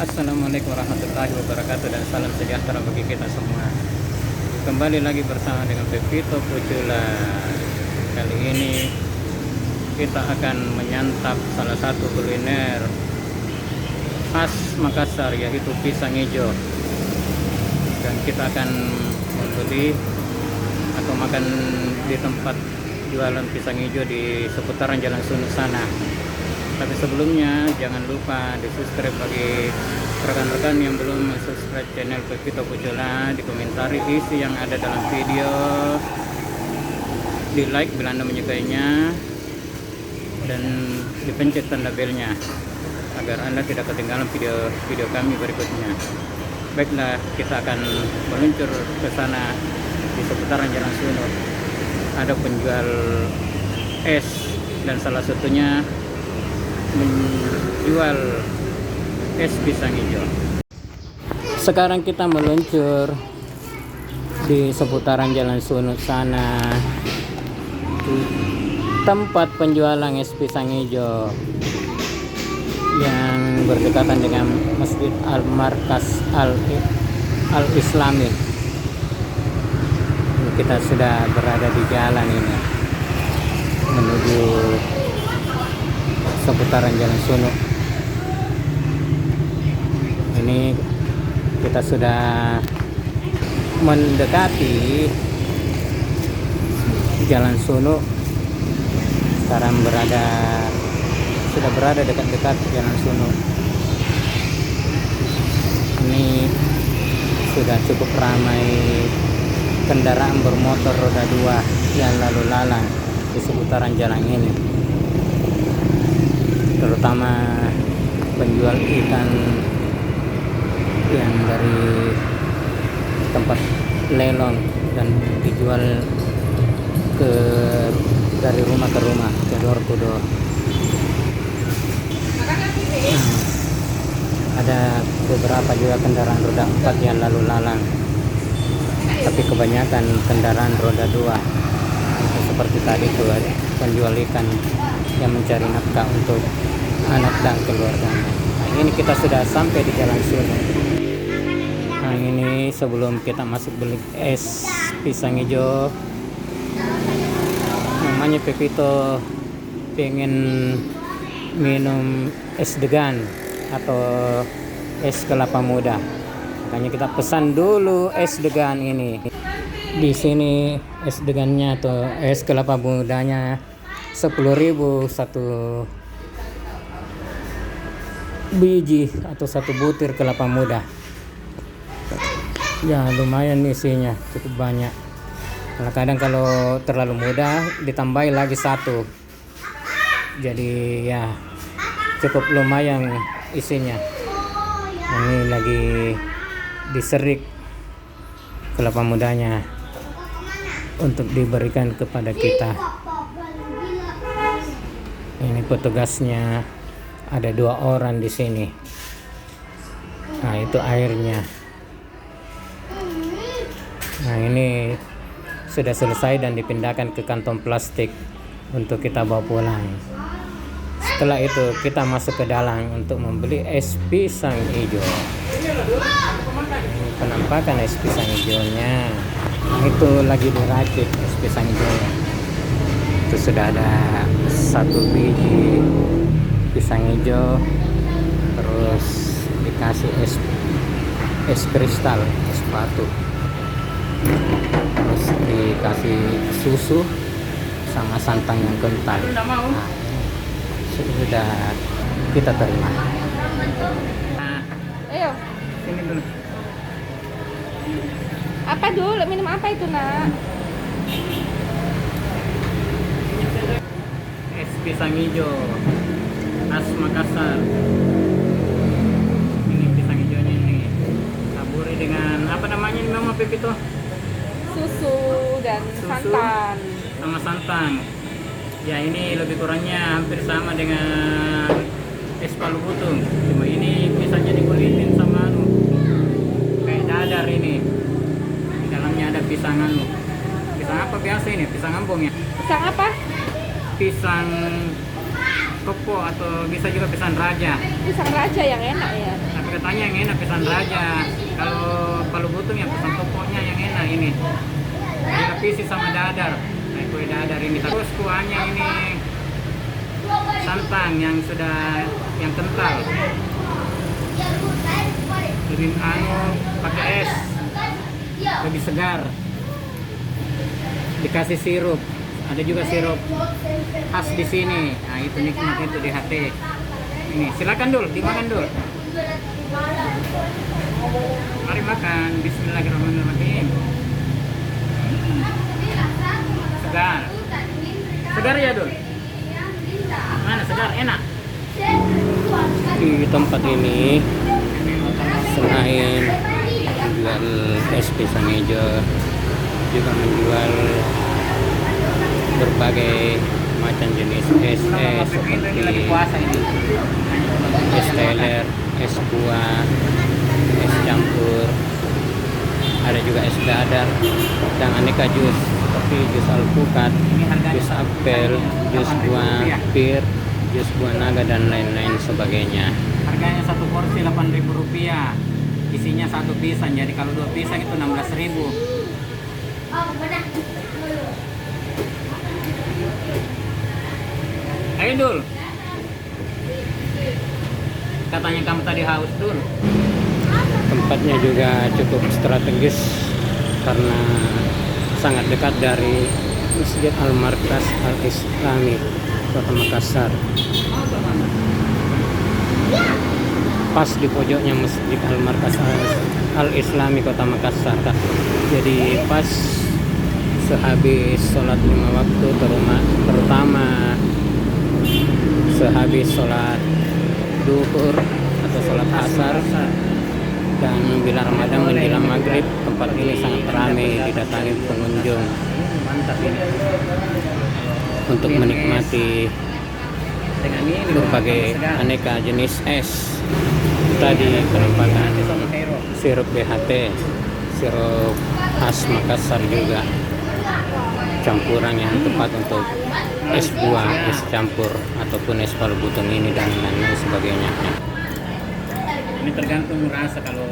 Assalamualaikum warahmatullahi wabarakatuh dan salam sejahtera bagi kita semua. Kembali lagi bersama dengan Pepito Pucula. Kali ini kita akan menyantap salah satu kuliner khas Makassar, yaitu pisang hijau. Dan kita akan membeli atau makan di tempat jualan pisang hijau di seputaran Jalan Sunut sana. Tapi sebelumnya jangan lupa di subscribe bagi rekan-rekan yang belum subscribe channel Pepito Pucula, dikomentari isi yang ada dalam video, di like bila Anda menyukainya, dan dipencet tanda belnya agar Anda tidak ketinggalan video kami berikutnya. Baiklah, kita akan meluncur ke sana. Di seputaran Jalan Sunut ada penjual es dan salah satunya menjual es pisang hijau. Sekarang kita meluncur di seputaran Jalan Sunut sana, di tempat penjualan es pisang hijau yang berdekatan dengan Masjid Al-Markas Al-Islami. Kita sudah berada di jalan ini menuju seputaran Jalan Sunut. Ini kita sudah mendekati Jalan Sunut. Sekarang sudah berada dekat-dekat Jalan Sunut. Ini sudah cukup ramai kendaraan bermotor roda 2 yang lalu lalang di seputaran jalan ini, terutama penjual ikan yang dari tempat lelong dan dijual dari rumah ke rumah, ke door to door. Ada beberapa juga kendaraan roda 4 yang lalu lalang, tapi kebanyakan kendaraan roda 2 seperti tadi itu penjual ikan yang mencari nafkah untuk anak dan keluarganya. Nah, ini kita sudah sampai di Jalan Sunut. Nah, ini sebelum kita masuk beli es pisang hijau, namanya Pepito pengen minum es degan atau es kelapa muda. Makanya kita pesan dulu es degan ini. Di sini es degannya atau es kelapa mudanya 10.000 satu biji atau satu butir kelapa muda. Ya lumayan isinya, cukup banyak. Kadang kalau terlalu muda ditambahin lagi satu, jadi ya cukup lumayan isinya. Ini lagi diserik kelapa mudanya untuk diberikan kepada kita. Ini petugasnya, ada 2 orang di sini. Nah, itu airnya. Nah, ini sudah selesai dan dipindahkan ke kantong plastik untuk kita bawa pulang. Setelah itu kita masuk ke dalam untuk membeli es pisang hijau. Ini penampakan es pisang hijaunya. Itu lagi diracik es pisang hijaunya. Itu sudah ada 1 biji pisang hijau, terus dikasih es kristal, es batu, terus dikasih susu sama santan yang kental. Nah, sudah kita terima. Ayo. Sini dulu. Apa dulu? Minum apa itu, Nak? Es pisang hijau khas Makassar. Ini pisang hijaunya ini. Taburi dengan apa namanya ini, Mama Pepito? Susu dan santan. Sama santan. Ya, ini lebih kurangnya hampir sama dengan es palu butung. Cuma ini pisangnya dikulitin sama kayak dadar ini. Di dalamnya ada pisang Pisang apa biasa ini? Pisang ambong ya? Pisang apa? Pisang kepo atau bisa juga pisang raja. Pisang raja yang enak ya. Tapi kata Makanya yang enak pesan raja. Kalau palu butung ya pesan topoknya yang enak ini. Dilapisi sama dadar. Nah, kue dadar ini. Terus kuahnya ini santan yang sudah yang kental. Kirim pakai es. Lebih segar. Dikasih sirup. Ada juga sirup khas di sini. Nah, itu nikmat itu di HT. Ini silakan dul, dimakan dul. Mari makan. Bismillahirrahmanirrahim. Segar. Segar ya dul. Mana segar, enak. Di tempat ini selain menjual es pisang hijau, juga menjual berbagai macam jenis es seperti es teler, es buah, es campur, ada juga es dadar dan aneka jus seperti jus alpukat, jus apel, jus buah pir, jus buah naga dan lain-lain sebagainya. Harganya satu porsi Rp8.000, isinya satu pisang, jadi kalau 2 pisang itu Rp16.000. Ayo Dul, katanya kamu tadi haus Dul. Tempatnya juga cukup strategis karena sangat dekat dari Masjid Al-Markas Al-Islami Kota Makassar. Pas di pojoknya Masjid Al-Markas Al-Islami Kota Makassar. Jadi pas sehabis sholat 5 waktu, terutama sehabis sholat duhur atau sholat asar dan bila Ramadan menjelang maghrib, tempat ini sangat ramai didatangi pengunjung untuk menikmati berbagai aneka jenis es. Tadi penampakan sirup BHT, sirup khas Makassar juga, campuran yang tepat untuk es buah, es campur ataupun es palu butung ini dan lain-lain sebagainya. Ini tergantung rasa, kalau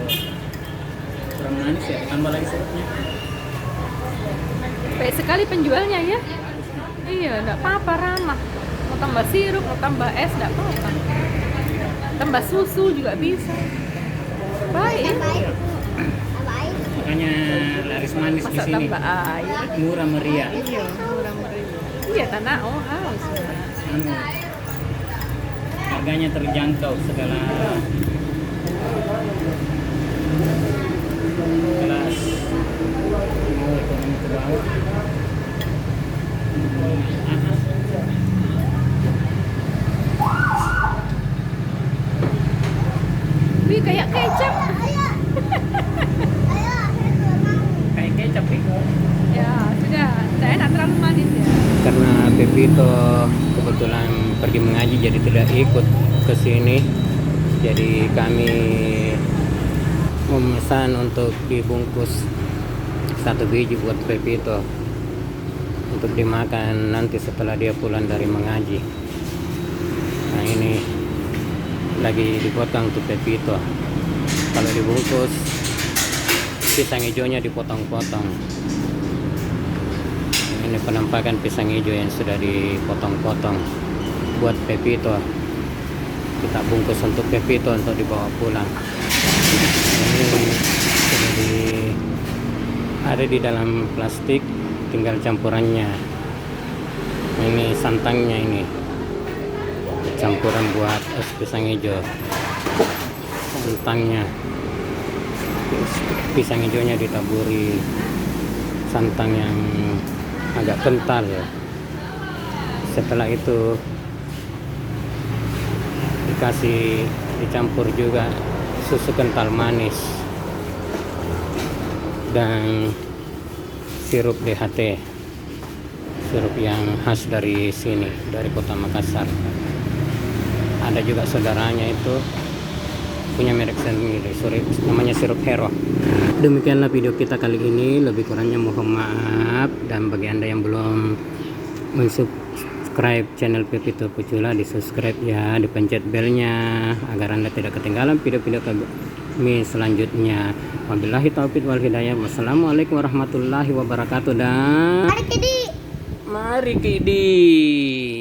kurang manis ya tambah lagi sirupnya. Baik sekali penjualnya ya. Iya, enggak apa-apa, ramah. Mau tambah sirup, mau tambah es, enggak apa-apa. Tambah susu juga bisa. Baik. Makanya laris manis di Masa sini. tambah air. Murah meriah. Iya, murah meriah. Iya, tanah haus. Anu, harganya terjangkau segala kelas ekonomi ke bawah. Wih, kayak kecap. Kayak kecap nih. Ya, sudah enak, terlalu manis ya. Karena Pepito kebetulan pergi mengaji jadi tidak ikut ke sini. Jadi kami memesan untuk dibungkus 1 biji buat Pepito untuk dimakan nanti setelah dia pulang dari mengaji. Nah, ini lagi dipotong untuk Pepito. Kalau dibungkus pisang hijaunya dipotong-potong. Ini penampakan pisang hijau yang sudah dipotong-potong buat Pepito. Kita bungkus untuk Pepito untuk dibawa pulang. Ini sudah ada di dalam plastik, tinggal campurannya. Ini santangnya, ini campuran buat es pisang hijau. Santangnya, pisang hijaunya ditaburi santan yang agak kental. Setelah itu dicampur juga susu kental manis dan sirup DHT, sirup yang khas dari sini, dari Kota Makassar. Ada juga saudaranya itu punya merek sendiri, namanya sirup Hero. Demikianlah video kita kali ini, lebih kurangnya mohon maaf. Dan bagi anda yang belum subscribe channel Pepito Pucula, di subscribe ya, dipencet belnya agar anda tidak ketinggalan video-video mie selanjutnya. Wabillahi taufiq wal hidayah. Wassalamualaikum warahmatullahi wabarakatuh dan Mari Kidi. mari Kidi.